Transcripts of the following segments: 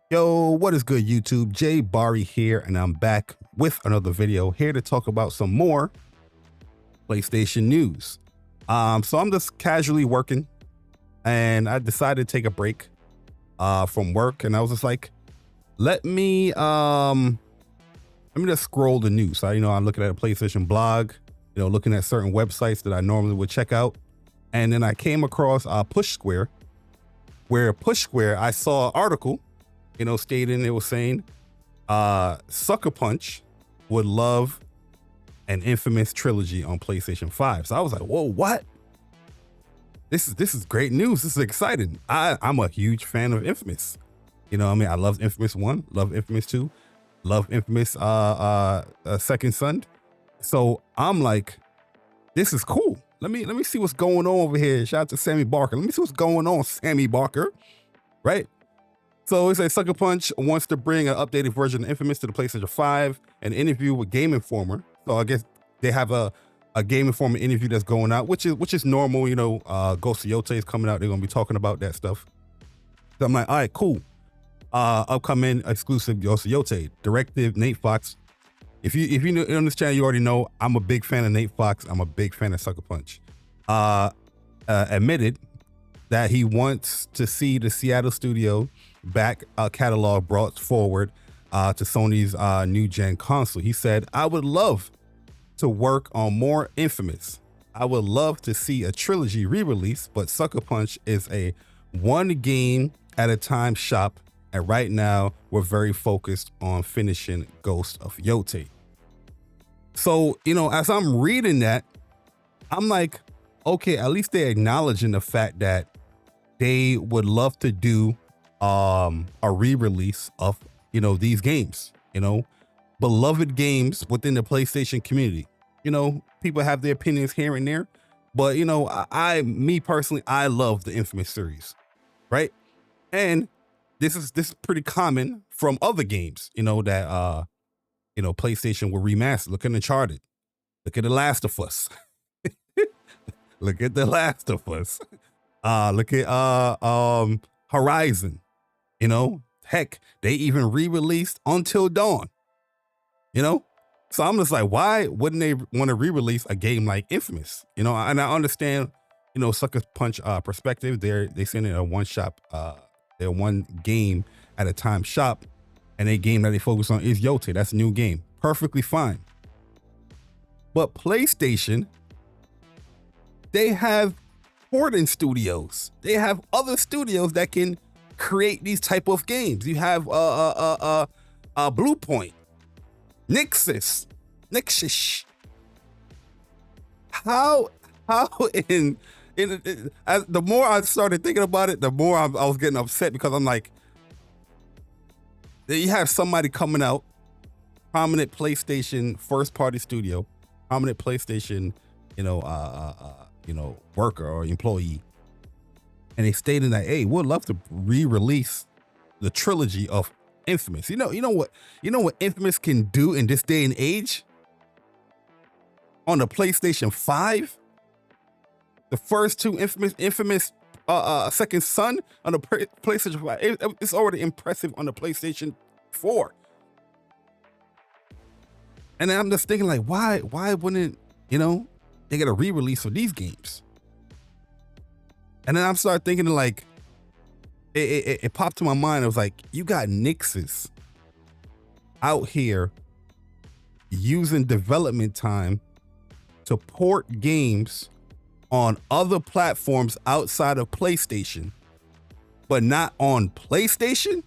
Yo, what is good, YouTube? Jay Bari here, and I'm back with another video here to talk about some more PlayStation news. So I'm just casually working, and I decided to take a break from work, and I was just like, let me just scroll the news. So, I'm looking at a PlayStation blog, looking at certain websites that I normally would check out, and then I came across Push Square, where Push Square I saw an article stating it was saying Sucker Punch would love an infamous trilogy on PlayStation 5. So I was like, whoa, what? This is great news. This is exciting. I'm a huge fan of Infamous. I love Infamous 1, love Infamous 2, love Infamous Second Son. So I'm like, this is cool. Let me see what's going on over here. Shout out to Sammy Barker. Let me see what's going on, Sammy Barker. Right? So it says Sucker Punch wants to bring an updated version of Infamous to the PlayStation 5. An interview with Game Informer. So I guess they have a Game Informer interview that's going out, which is normal. Ghost of Yote is coming out. They're gonna be talking about that stuff. So I'm like, all right, cool. Upcoming exclusive Ghost of Yote. Directive Nate Fox. If you know on this channel, you already know I'm a big fan of Nate Fox. I'm a big fan of Sucker Punch. Admitted that he wants to see the Seattle studio back catalog brought forward to Sony's new gen console. He said, I would love to work on more Infamous. I would love to see a trilogy re-release, but Sucker Punch is a one game at a time shop, and right now we're very focused on finishing Ghost of Yote. So, as I'm reading that, I'm like, okay, at least they're acknowledging the fact that they would love to do a re-release of these games, beloved games within the PlayStation community. People have their opinions here and there, but me personally, I love the Infamous series, right? And this is pretty common from other games, that PlayStation will remaster. Look at Uncharted, look at The Last of Us, look at The Last of Us. Look at Horizon. Heck, they even re-released Until Dawn. So I'm just like, why wouldn't they want to re-release a game like Infamous? And I understand, Sucker Punch perspective. They send it a one shop, they're one game at a time shop, and a game that they focus on is Yote. That's a new game, perfectly fine. But PlayStation, they have porting studios. They have other studios that can create these type of games. You have Blue Point, Nixxes. How as the more I started thinking about it, the more I was getting upset, because I'm like, you have somebody coming out, prominent PlayStation first party studio, prominent PlayStation, worker or employee, and they stated that, hey, we'd love to re-release the trilogy of Infamous. You know what Infamous can do in this day and age on the PlayStation 5. The first two Infamous Second Son on the PlayStation 5. It's already impressive on the PlayStation 4. And then I'm just thinking, like, why wouldn't they get a re-release for these games? And then I started thinking, like, it popped to my mind. It was like, you got Nixxes out here using development time to port games on other platforms outside of PlayStation, but not on PlayStation.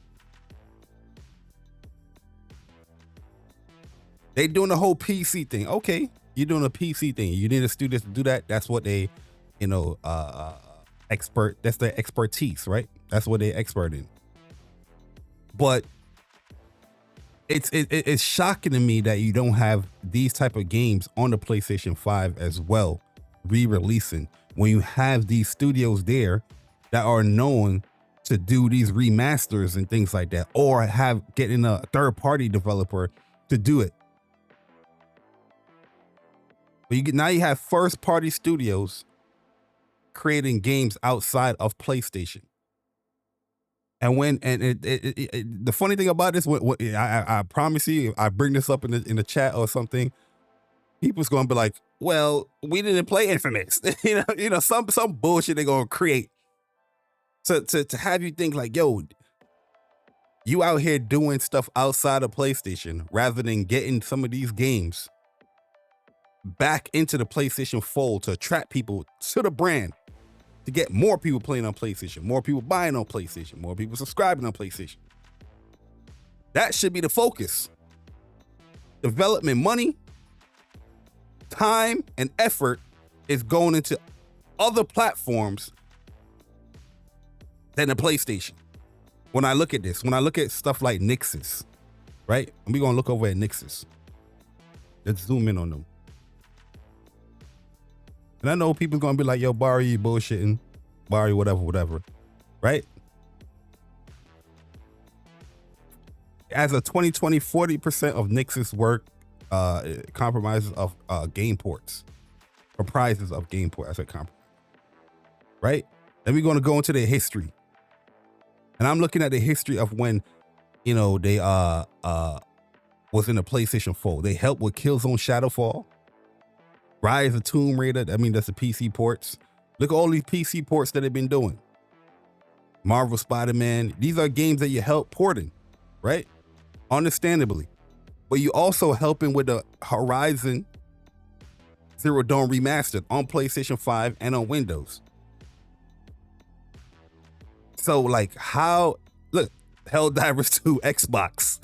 They doing the whole PC thing. Okay, you're doing a PC thing. You need a studio to do that. That's what they, that's their expertise, right? That's what they're expert in. But it's shocking to me that you don't have these type of games on the PlayStation 5 as well, re-releasing, when you have these studios there that are known to do these remasters and things like that, or getting a third-party developer to do it. But now you have first-party studios creating games outside of PlayStation. And the funny thing about this, I promise you, I bring this up in the chat or something, people's gonna be like, "Well, we didn't play Infamous," some bullshit they're gonna create to have you think like, "Yo, you out here doing stuff outside of PlayStation rather than getting some of these games back into the PlayStation fold to attract people to the brand." To get more people playing on PlayStation, more people buying on PlayStation, more people subscribing on PlayStation. That should be the focus. Development money, time, and effort is going into other platforms than the PlayStation. When I look at this, when I look at stuff like Nixxes, right? And we're going to look over at Nixxes. Let's zoom in on them. And I know people's gonna be like, "Yo, Barry, you bullshitting, Barry, whatever," right? As of 2020, 40% of Nixxes' work comprises of game ports. Comprises of game ports. I said compromise. Right? Then we're gonna go into their history. And I'm looking at the history of when, they was in the PlayStation 4. They helped with Killzone Shadowfall. Rise of Tomb Raider, that's the PC ports. Look at all these PC ports that they've been doing. Marvel Spider-Man, these are games that you help porting, right? Understandably. But you also helping with the Horizon Zero Dawn Remastered on PlayStation 5 and on Windows. So like look, Helldivers 2 Xbox.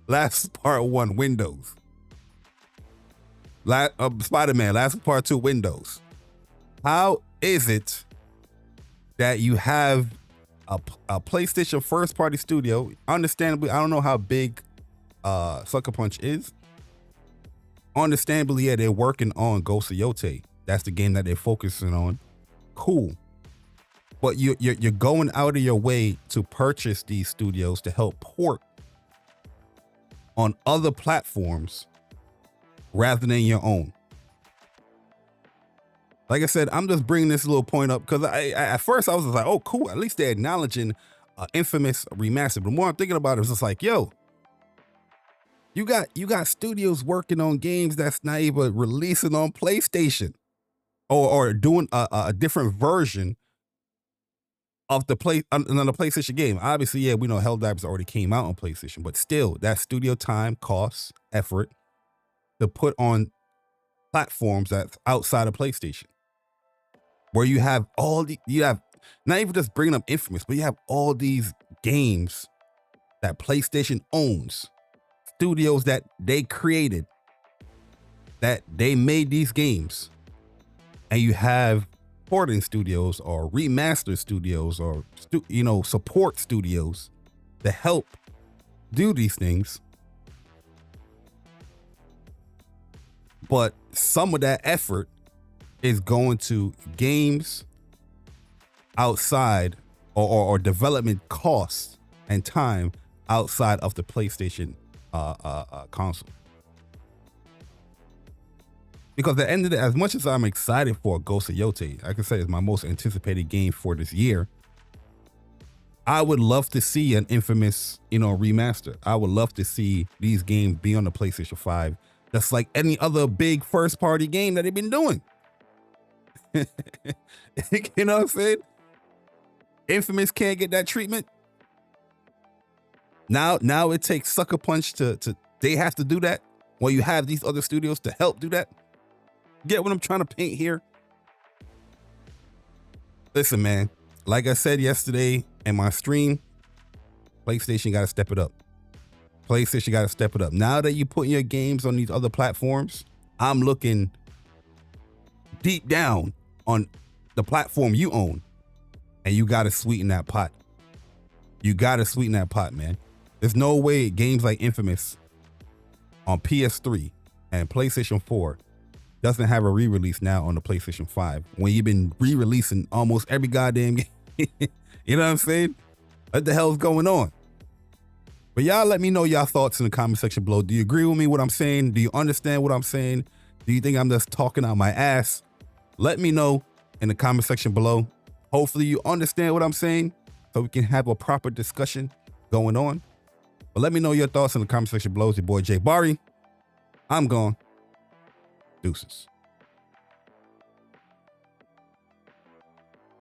Last Part 1 Windows. Spider-Man, Last Part 2 Windows. How is it that you have a PlayStation first-party studio? Understandably, I don't know how big Sucker Punch is. Understandably, yeah, they're working on Ghost of Yotei. That's the game that they're focusing on. Cool. But you're going out of your way to purchase these studios to help port on other platforms rather than your own. Like I said, I'm just bringing this little point up because at first I was just like, "Oh, cool. At least they're acknowledging Infamous Remastered." But the more I'm thinking about it, it's just like, yo, you got studios working on games that's not even releasing on PlayStation or doing a different version of another PlayStation game. Obviously, yeah, we know Helldivers already came out on PlayStation, but still, that studio time, costs, effort to put on platforms that's outside of PlayStation, where you have not even just bringing up Infamous, but you have all these games that PlayStation owns, studios that they created, that they made these games, and you have porting studios or remaster studios or support studios to help do these things. But some of that effort is going to games outside or development costs and time outside of the PlayStation console. Because at the end of the day, as much as I'm excited for Ghost of Yotei, I can say it's my most anticipated game for this year. I would love to see an Infamous, remaster. I would love to see these games be on the PlayStation 5. That's like any other big first-party game that they've been doing. You know what I'm saying? Infamous can't get that treatment. Now it takes Sucker Punch to they have to do that, while you have these other studios to help do that. Get what I'm trying to paint here? Listen, man, like I said yesterday in my stream, PlayStation got to step it up. PlayStation got to step it up. Now that you put your games on these other platforms, I'm looking deep down on the platform you own, and you got to sweeten that pot. You got to sweeten that pot, man. There's no way games like Infamous on PS3 and PlayStation 4 doesn't have a re-release now on the PlayStation 5 when you've been re-releasing almost every goddamn game. You know what I'm saying? What the hell's going on? But y'all let me know y'all thoughts in the comment section below. Do you agree with me what I'm saying? Do you understand what I'm saying? Do you think I'm just talking out my ass? Let me know in the comment section below. Hopefully you understand what I'm saying. so we can have a proper discussion going on. But let me know your thoughts in the comment section below. It's your boy Jay Bari. I'm gone. Deuces.